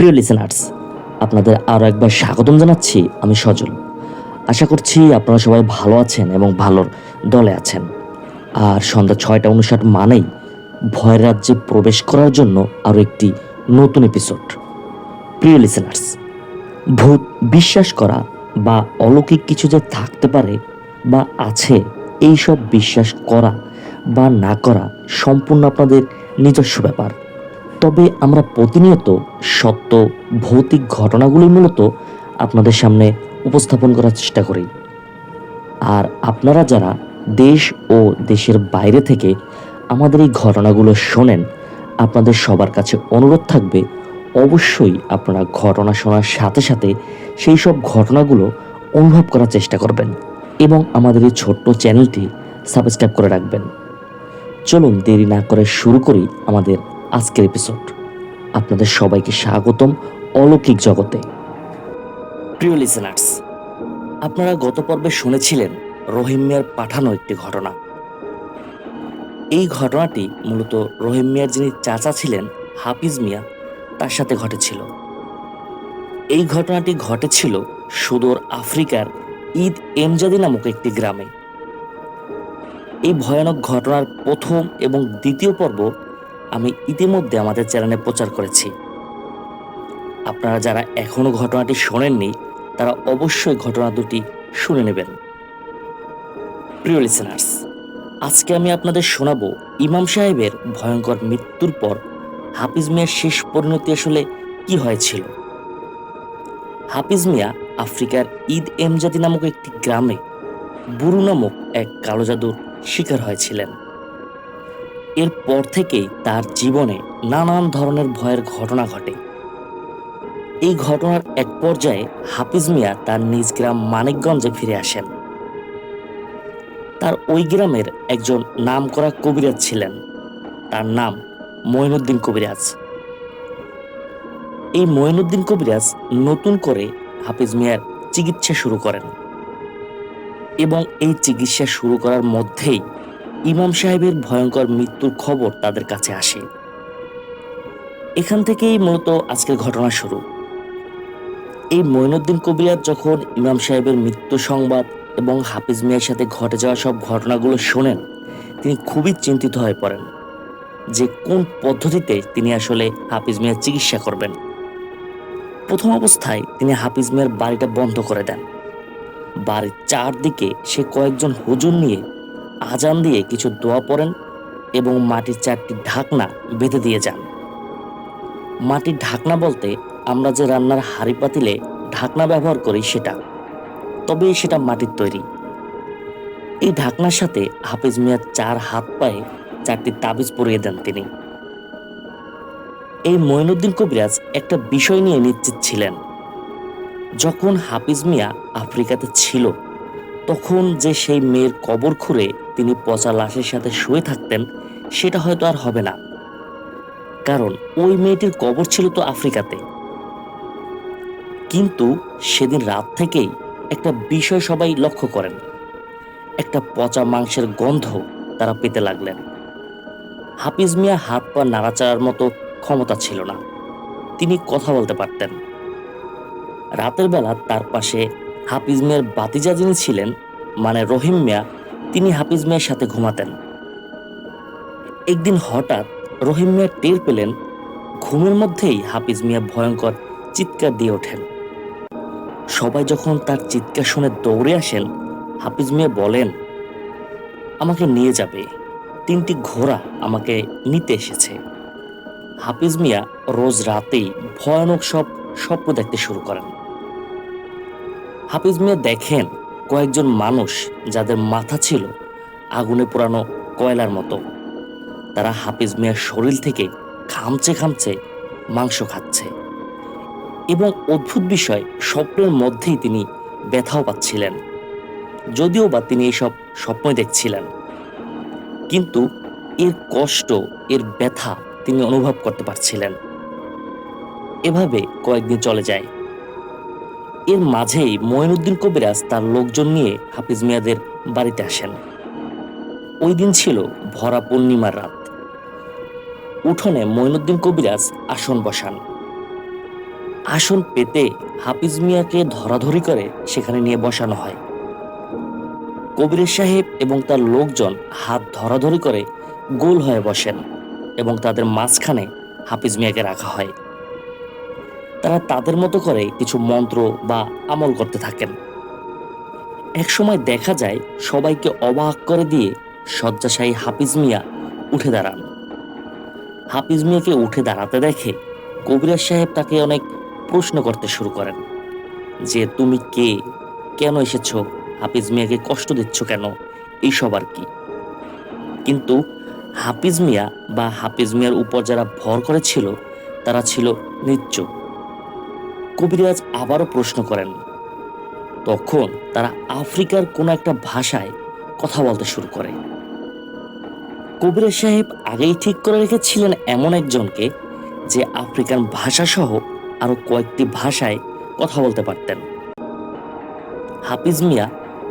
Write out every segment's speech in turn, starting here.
প্রিয় লিসেনার্স, আপনাদের আরও একবার স্বাগতম জানাচ্ছি। আমি সজল। আশা করছি আপনারা সবাই ভালো আছেন এবং ভালোর দলে আছেন। আর সন্ধ্যা 6টা 59 মানেই ভয়ের রাজ্যে প্রবেশ করার জন্য আরও একটি নতুন এপিসোড। প্রিয় লিসেনার্স, ভূত বিশ্বাস করা বা অলৌকিক কিছু যে থাকতে পারে বা আছে, এই সব বিশ্বাস করা বা না করা সম্পূর্ণ আপনাদের নিজস্ব ব্যাপার। তবে আমরা প্রতিনিয়ত সত্য ভৌতিক ঘটনাগুলি মূলত আপনাদের সামনে উপস্থাপন করার চেষ্টা করি। আর আপনারা যারা দেশ ও দেশের বাইরে থেকে আমাদের এই ঘটনাগুলো শোনেন, আপনাদের সবার কাছে অনুরোধ থাকবে অবশ্যই আপনারা ঘটনা শোনার সাথে সাথে সেই সব ঘটনাগুলো অনুভব করার চেষ্টা করবেন এবং আমাদের এই ছোট্ট চ্যানেলটি সাবস্ক্রাইব করে রাখবেন। চলুন দেরি না করে শুরু করি আমাদের আজকের এপিসোড। আপনাদের সবাইকে স্বাগতম অলৌকিক জগতে। প্রিয় লিসেনার্স, আপনারা গত পর্বে শুনেছিলেন রহিম মিয়ার পাঠানো একটি ঘটনা। এই ঘটনাটি মূলত রহিম মিয়ার যিনি চাচা ছিলেন হাফিজ মিয়া, তার সাথে ঘটেছিল। এই ঘটনাটি ঘটেছিল সুদূর আফ্রিকার ঈদ এমজাদি নামক একটি গ্রামে। এই ভয়ানক ঘটনার প্রথম এবং দ্বিতীয় পর্ব আমি ইতিমধ্যে আমাদের চ্যানেলে প্রচার করেছি। আপনারা যারা এখনো ঘটনাটি শোনেননি, তারা অবশ্যই ঘটনা দুটি শুনে নেবেন। প্রিয় লিসেনার্স, আজকে আমি আপনাদের শোনাবো ইমাম সাহেবের ভয়ঙ্কর মৃত্যুর পর হাফিজ মিয়ার শেষ পরিণতি আসলে কি হয়েছিল। হাফিজ মিয়া আফ্রিকার ঈদ এমজাদি নামক একটি গ্রামে বুরু নামক এক কালো জাদুর শিকার হয়েছিলেন। এরপর থেকেই তার জীবনে নানান ধরনের ভয়ের ঘটনা ঘটে। এই ঘটনার এক পর্যায়ে হাফিজ মিয়া তার নিজ গ্রাম মানিকগঞ্জে ফিরে আসেন। তার ওই গ্রামের একজন নামকরা কবিরাজ ছিলেন, তার নাম মঈনুদ্দিন কবিরাজ। এই মঈনুদ্দিন কবিরাজ নতুন করে হাফিজ মিয়ার চিকিৎসা শুরু করেন এবং এই চিকিৎসা শুরু করার মধ্যেই ইমাম সাহেবের ভয়ঙ্কর মৃত্যুর খবর তাদের কাছে আসে। এখান থেকেই মূলত আজকের ঘটনা শুরু। এই মঈনুদ্দিন কবিরাজ যখন ইমাম সাহেবের মৃত্যু সংবাদ এবং হাফিজ মিয়ার সাথে ঘটে যাওয়া সব ঘটনাগুলো শোনেন, তিনি খুবই চিন্তিত হয়ে পড়েন যে কোন পদ্ধতিতে তিনি আসলে হাফিজ মিয়ার চিকিৎসা করবেন। প্রথম অবস্থায় তিনি হাফিজ মিয়ার বাড়িটা বন্ধ করে দেন। বাড়ির চারদিকে সে কয়েকজন হুজুর নিয়ে আজান দিয়ে কিছু দোয়া পড়েন এবং মাটির 4টি ঢাকনা বেঁধে দিয়ে যান। মাটির ঢাকনা বলতে আমরা যে রান্নার হাঁড়ি পাতিলে ঢাকনা ব্যবহার করি সেটা, তবে সেটা মাটির তৈরি। এই ঢাকনার সাথে হাফিজ মিয়ার 4 হাত পায়ে 4টি তাবিজ পরিয়ে দেন তিনি। এই মঈনুদ্দিন কবিরাজ একটা বিষয় নিয়ে নিশ্চিত ছিলেন, যখন হাফিজ মিয়া আফ্রিকাতে ছিল তখন যে সেই মেয়ের কবর খুঁড়ে তিনি পচা লাশের সাথে শুয়ে থাকতেন, সেটা হয়তো আর হবে না, কারণ ওই মেয়েটির কবর ছিল তো আফ্রিকাতে। কিন্তু সেদিন রাত থেকেই একটা বিষয় সবাই লক্ষ্য করেন, একটা পচা মাংসের গন্ধ তারা পেতে লাগলেন। হাফিজ মিয়া হাত পা নাড়াচাড়ার মতো ক্ষমতা ছিল না, তিনি কথা বলতে পারতেন। রাতের বেলা তার পাশে হাফিজ মিয়ার বাতিজা যিনি ছিলেন, মানে রহিম মিয়া, তিনি হাফিজ মিয়ার সাথে ঘুমাতেন। একদিন হঠাৎ রহিম মিয়া টের পেলেন ঘুমের মধ্যেই হাফিজ মিয়া ভয়ঙ্কর চিৎকার দিয়ে ওঠেন। সবাই যখন তার চিৎকার শুনে দৌড়ে আসেন, হাফিজ মিয়া বলেন, আমাকে নিয়ে যাবে, 3টি ঘোড়া আমাকে নিতে এসেছে। হাফিজ মিয়া রোজ রাতেই ভয়ানক সব স্বপ্ন দেখতে শুরু করেন। হাফিজ মিয়া দেখেন কয়েকজন মানুষ যাদের মাথা ছিল আগুনে পোড়ানো কয়লার মতো, তারা হাফিজ মিয়ার শরীর থেকে খামচে খামচে মাংস খাচ্ছে এবং অদ্ভুত বিষয়, স্বপ্নের মধ্যেই তিনি ব্যথাও পাচ্ছিলেন, যদিও বা তিনি এইসব স্বপ্নই দেখছিলেন, কিন্তু এর কষ্ট, এর ব্যথা তিনি অনুভব করতে পারছিলেন। এভাবে কয়েকদিন চলে যায়। এর মাঝেই মঈনুদ্দিন কবিরাজ তার লোকজন নিয়ে হাফিজ মিয়াদের বাড়িতে আসেন। ওই দিন ছিল ভরা পূর্ণিমার রাত। উঠোনে মঈনুদ্দিন কবিরাজ আসন বসান। আসন পেতে হাফিজ মিয়াকে ধরাধরি করে সেখানে নিয়ে বসানো হয়। কবির সাহেব এবং তার লোকজন হাত ধরাধরি করে গোল হয়ে বসেন এবং তাদের মাঝখানে হাফিজ মিয়াকে রাখা হয়। তারা তাদের মতো করে কিছু মন্ত্র বা আমল করতে থাকেন। একসময় দেখা যায় সবাইকে অবাক করে দিয়ে শয্যাশায়ী হাফিজ মিয়া উঠে দাঁড়ান। হাফিজ মিয়াকে উঠে দাঁড়াতে দেখে কবিরাজ সাহেব তাকে অনেক প্রশ্ন করতে শুরু করেন যে তুমি কে, কেন এসেছো, হাফিজ মিয়াকে কষ্ট দিচ্ছ কেন, এইসব আর কি। কিন্তু হাফিজ মিয়া বা হাফিজ মিয়ার উপর যারা ভর করেছিল তারা ছিল নিশ্চুপ। কবিরাজ আবারও প্রশ্ন করেন। তখন তারা আফ্রিকার কোনো একটা ভাষায় কথা বলতে শুরু করে। কবিরাজ সাহেব আগেই ঠিক করে রেখেছিলেন এমন একজনকে যে আফ্রিকান ভাষা সহ আরো কয়েকটি ভাষায় কথা বলতে পারতেন। হাফিজ মিয়া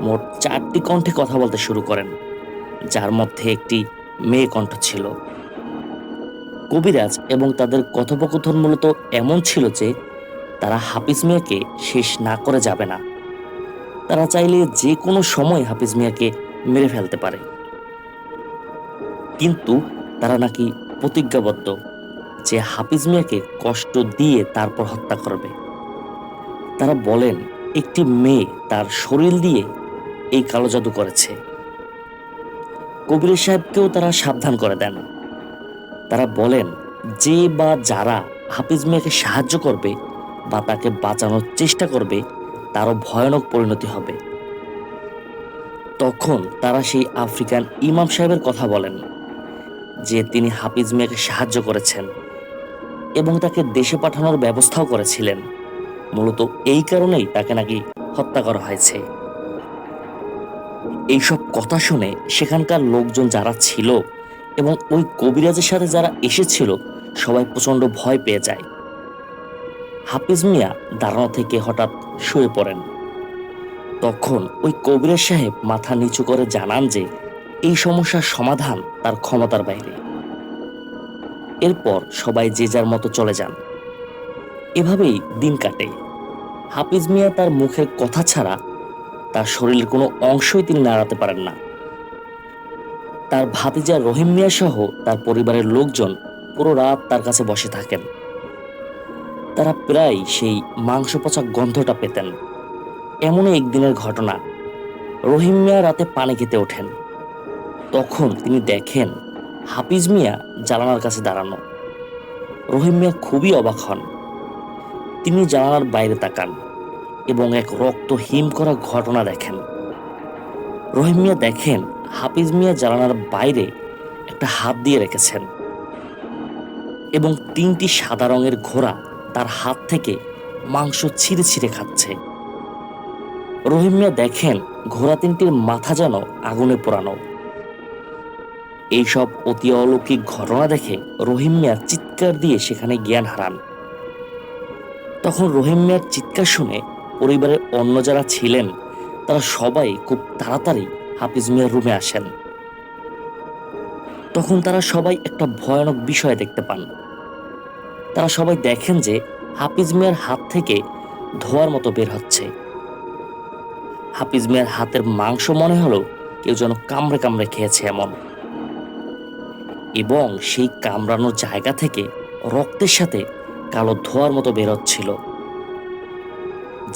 মোট 4টি কণ্ঠে কথা বলতে শুরু করেন, যার মধ্যে একটি মেয়ে কণ্ঠ ছিল। কবিরাজ এবং তাদের কথোপকথন মূলত এমন ছিল যে তারা হাফিজ মিয়াকে শেষ না করে যাবে না। তারা চাইলে যে কোনো সময় হাফিজ মিয়াকে মেরে ফেলতে পারে, কিন্তু তারা নাকি প্রতিজ্ঞাবদ্ধ যে হাফিজ মিয়াকে কষ্ট দিয়ে তারপর হত্যা করবে। তারা বলেন একটি মেয়ে তার শরীর দিয়ে এই কালো জাদু করেছে। কবির সাহেবকেও তারা সাবধান করে দেন। তারা বলেন যে বা যারা হাফিজ মিয়াকে সাহায্য করবে বা তাকে বাঁচানোর চেষ্টা করবে তারও ভয়ানক পরিণতি হবে। তখন তারা সেই আফ্রিকান ইমাম সাহেবের কথা বলেন যে তিনি হাফিজ মিয়াকে সাহায্য করেছেন এবং তাকে দেশে পাঠানোর ব্যবস্থাও করেছিলেন। মূলত এই কারণেই তাকে নাকি হত্যা করা হয়েছে। এইসব কথা শুনে সেখানকার লোকজন যারা ছিল এবং ওই কবিরাজের সাথে যারা এসেছিল সবাই প্রচন্ড ভয় পেয়ে যায়। হাফিজ মিয়া দাঁড়ানো থেকে হঠাৎ শুয়ে পড়েন। তখন ওই কবিরাজ সাহেব মাথা নিচু করে জানান যে এই সমস্যার সমাধান তার ক্ষমতার বাইরে। এরপর সবাই যে যার মতো চলে যান। এভাবেই দিন কাটে। হাফিজ মিয়া তার মুখের কথা ছাড়া তার শরীরের কোনো অংশই তিনি নাড়াতে পারেন না। তার ভাতিজা রহিম মিয়া সহ তার পরিবারের লোকজন পুরো রাত তার কাছে বসে থাকেন। তারা প্রায় সেই মাংস পচা গন্ধটা পেতেন। এমনই একদিনের ঘটনা, রহিম মিয়া রাতে পানি খেতে ওঠেন। তখন তিনি দেখেন হাফিজ মিয়া জানালার কাছে দাঁড়ানো। রহিম মিয়া খুবই অবাক হন। তিনি জানালার বাইরে তাকান এবং এক রক্ত হিম করা ঘটনা দেখেন। রহিম মিয়া দেখেন হাফিজ মিয়া জানালার বাইরে একটা হাত দিয়ে রেখেছেন এবং 3টি সাদা রঙের ঘোড়া তার হাত থেকে মাংস ছিঁড়ে ছিঁড়ে খাচ্ছে। রহিম মিয়া দেখেন ঘোড়া 3টির মাথা যেন আগুনে পোড়ানো। এইসব অতি অলৌকিক ঘটনা দেখে রহিম মিয়া চিৎকার দিয়ে সেখানে জ্ঞান হারান। তখন রহিম মিয়ার চিৎকার শুনে পরিবারের অন্য যারা ছিলেন তারা সবাই খুব তাড়াতাড়ি হাফিজ মিয়ার রুমে আসেন। তখন তারা সবাই একটা ভয়ানক বিষয় দেখতে পান। তারা সবাই দেখেন যে হাফিজ মিয়ার হাত থেকে ধোঁয়ার মতো বের হচ্ছে। হাফিজ মিয়ার হাতের মাংস মনে হলো কেউ যেন কামড়ে কামড়ে খেয়েছে এমন, এবং সেই কামড়ানোর জায়গা থেকে রক্তের সাথে কালো ধোঁয়ার মতো বের হচ্ছিল,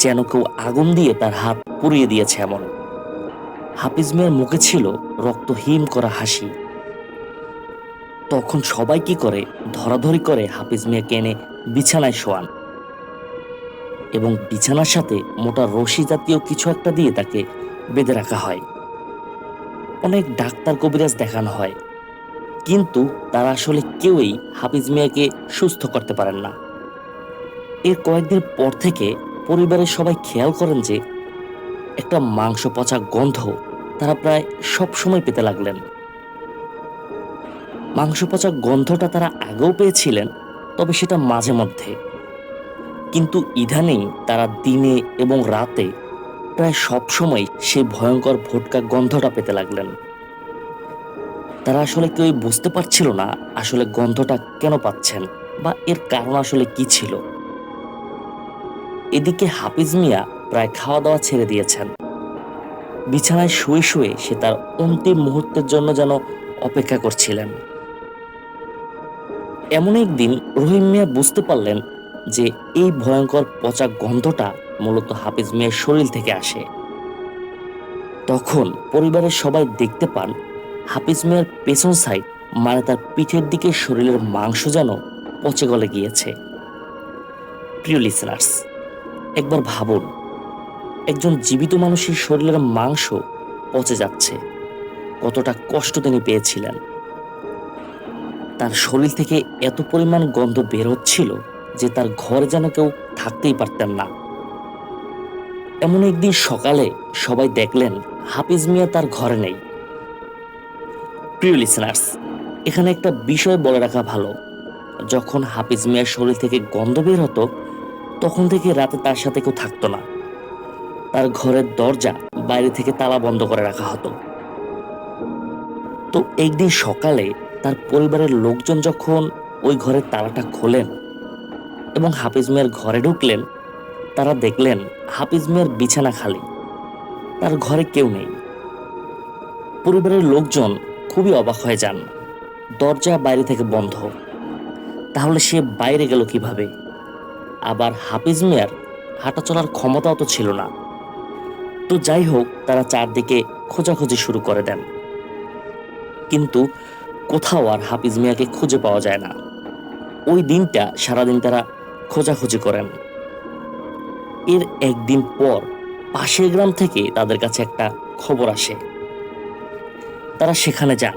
যেন কেউ আগুন দিয়ে তার হাত পুড়িয়ে দিয়েছে এমন। হাফিজ মিয়ার মুখে ছিল রক্তহীন করা হাসি। তখন সবাই কি করে ধরাধরি করে হাফিজ মিয়াকে এনে বিছানায় শোয়ান এবং বিছানার সাথে মোটা রশি জাতীয় কিছু একটা দিয়ে তাকে বেঁধে রাখা হয়। অনেক ডাক্তার কবিরাজ দেখানো হয়, কিন্তু তারা আসলে কেউই হাফিজ মিয়াকে সুস্থ করতে পারেন না। এর কয়েকদিন পর থেকে পরিবারের সবাই খেয়াল করেন যে একটা মাংস পচা গন্ধ তারা প্রায় সব সময় পেতে লাগলেন। মাংস পচা গন্ধটা তারা আগেও পেয়েছিলেন, তবে সেটা মাঝে মধ্যে, কিন্তু ইদানিং তারা দিনে এবং রাতে প্রায় সব সময় সেই ভয়ঙ্কর ভোটকা গন্ধটা পেতে লাগলেন। তারা আসলে কেউই বুঝতে পারছিল না আসলে গন্ধটা কেন পাচ্ছেন বা এর কারণ আসলে কি ছিল। এদিকে হাফিজ মিয়া প্রায় খাওয়া দাওয়া ছেড়ে দিয়েছেন। বিছানায় শুয়ে শুয়ে সে তার অন্তিম মুহূর্তের জন্য যেন অপেক্ষা করছিলেন। এমন একদিন রহিম মিয়া বুঝতে পারলেন যে এই ভয়ঙ্কর পচা গন্ধটা মূলত হাফিজ মিয়ার শরীর থেকে আসে। তখন পরিবারের সবাই দেখতে পান হাফিজ মিয়ার পেছন সাইড, মানে তার পিঠের দিকে শরীরের মাংস যেন পচে গলে গিয়েছে। প্রিয় লিসেনার্স, একবার ভাবুন, একজন জীবিত মানুষের শরীরের মাংস পচে যাচ্ছে, কতটা কষ্ট তিনি পেয়েছিলেন। তার শরীর থেকে এত পরিমাণ গন্ধ বের হচ্ছিল যে তার ঘরে যেন কেউ থাকতেই পারতেন না। এমন একদিন সকালে সবাই দেখলেন হাফিজ মিয়া তার ঘরে নেই। প্রিয় লিসেনার্স, এখানে একটা বিষয় বলে রাখা ভালো, যখন হাফিজ মিয়ার শরীর থেকে গন্ধ বের হতো তখন থেকে রাতে তার সাথে কেউ থাকতো না। তার ঘরের দরজা বাইরে থেকে তালা বন্ধ করে রাখা হতো। তো একদিন সকালে তার পরিবারের লোকজন যখন ওই ঘরের তালাটা খোলেন এবং হাফিজ মিয়ার ঘরে ঢুকলেন, তারা দেখলেন হাফিজ মিয়ার বিছানা খালি, তার ঘরে কেউ নেই। পরিবারের লোকজন খুবই অবাক হয়ে যান, দরজা বাইরে থেকে বন্ধ, তাহলে সে বাইরে গেল কিভাবে? আবার হাফিজ মিয়ার হাঁটা চলার ক্ষমতাও তো ছিল না। তো যাই হোক, তারা চারদিকে খোঁজাখুঁজি শুরু করে দেন, কিন্তু কোথাও আর হাফিজ মিয়াকে খুঁজে পাওয়া যায় না। ওই দিনটা সারাদিন তারা খোঁজাখুঁজি করেন। এর একদিন পর পাশের গ্রাম থেকে তাদের কাছে একটা খবর আসে। তারা সেখানে যান।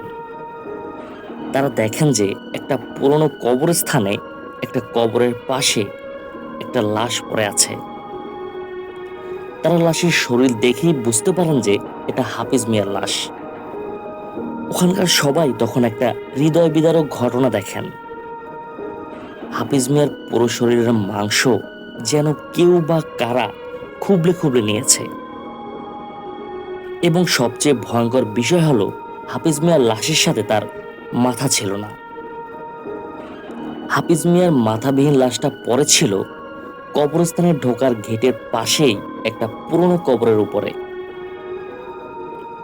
তারা দেখেন যে একটা পুরনো কবরস্থানে একটা কবরের পাশে একটা লাশ পড়ে আছে। তারা লাশের শরীর দেখেই বুঝতে পারেন যে এটা হাফিজ মিয়ার লাশ। ওখানকার সবাই তখন একটা হৃদয় বিদারক ঘটনা দেখেন। হাফিজ মিয়ার পুরো শরীরের মাংস যেন কেউ বা কারা খুবলে খুবলে নিয়েছে। এবং সবচেয়ে ভয়ঙ্কর বিষয় হলো হাফিজ মিয়ার লাশের সাথে তার মাথা ছিল না। হাফিজ মিয়ার মাথাবিহীন লাশটা পড়ে ছিল কবরস্থানে ঢোকার গেটের পাশেই একটা পুরনো কবরের উপরে।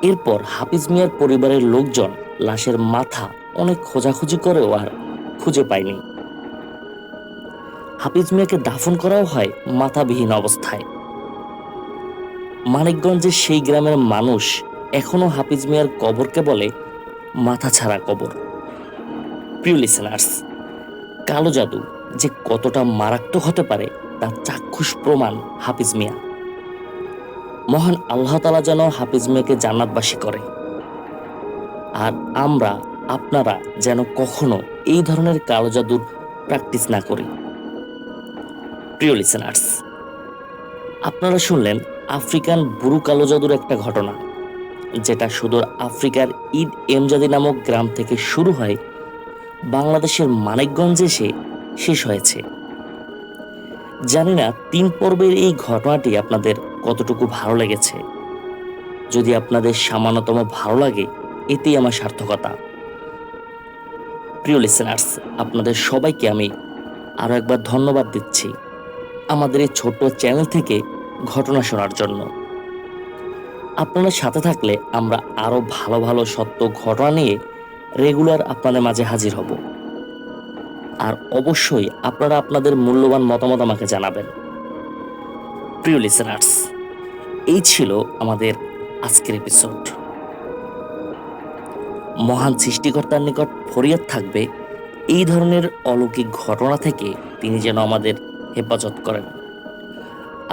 এরপর হাফিজ মিয়ার পরিবারের লোকজন লাশের মাথা অনেক খোঁজাখুঁজি করেও আর খুঁজে পায়নি। হাফিজ মিয়াকে দাফন করাও হয় মাথাবিহীন অবস্থায়। মানিকগঞ্জের সেই গ্রামের মানুষ এখনো হাফিজ মিয়ার কবরকে বলে মাথা ছাড়া কবর। প্রিয় লিসেনার্স, কালো জাদু যে কতটা মারাত্মক হতে পারে তার চাক্ষুষ প্রমাণ হাফিজ মিয়া। মহান আল্লাহ তাআলা যেন হাফিজ মিয়াকে জান্নাতবাসী করে। আর আমরা, আপনারা যেন কখনো এই ধরনের কালো জাদুর প্র্যাকটিস না করি। প্রিয় লিসেনার্স, আপনারা শুনলেন আফ্রিকান বুড়ো কালো জাদুর একটা ঘটনা, যেটা সুদূর আফ্রিকার ঈদ এমজাদি নামক গ্রাম থেকে শুরু হয় বাংলাদেশের মানিকগঞ্জে এসে শেষ হয়েছে। জানি না 3 পর্বের এই ঘটনাটি আপনাদের কতটুকু ভালো লেগেছে। যদি আপনাদের সামান্যতম ভালো লাগে, এতেই আমার সার্থকতা। প্রিয় লিসেনার্স, আপনাদের সবাইকে আমি আরো একবার ধন্যবাদ দিচ্ছি আমাদের এই ছোট্ট চ্যানেল থেকে ঘটনা শোনার জন্য। আপনাদের সাথে থাকলে আমরা আরো ভালো ভালো সত্য ঘটনা নিয়ে রেগুলার আপনাদের মাঝে হাজির হব। আর অবশ্যই আপনারা আপনাদের মূল্যবান মতামত আমাকে জানাবেন। প্রিয় লিসেনার্স, এই ছিল আমাদের আজকের এপিসোড। মহান সৃষ্টিকর্তার নিকট ফরিয়াদ থাকবে এই ধরনের অলৌকিক ঘটনা থেকে তিনি যেন আমাদের হেফাজত করেন।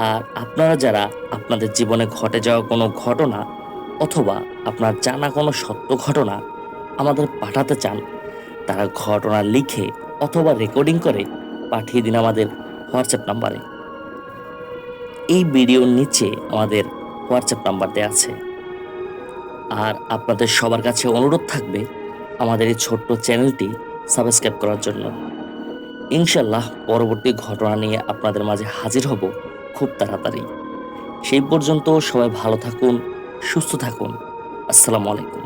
আর আপনারা যারা আপনাদের জীবনে ঘটে যাওয়া কোনো ঘটনা অথবা আপনার জানা কোনো সত্য ঘটনা আমাদের পাঠাতে চান, তারা ঘটনা লিখে অথবা রেকর্ডিং করে পাঠিয়ে দিন আমাদের হোয়াটসঅ্যাপ নাম্বারে। এই ভিডিওর নিচে আমাদের হোয়াটসঅ্যাপ নাম্বার দেওয়া আছে। আর আপনাদের সবার কাছে অনুরোধ থাকবে আমাদের এই ছোট্ট চ্যানেলটি সাবস্ক্রাইব করার জন্য। ইনশাল্লাহ পরবর্তী ঘটনা নিয়ে আপনাদের মাঝে হাজির হব খুব তাড়াতাড়ি। সেই পর্যন্ত সবাই ভালো থাকুন, সুস্থ থাকুন। আসসালামু আলাইকুম।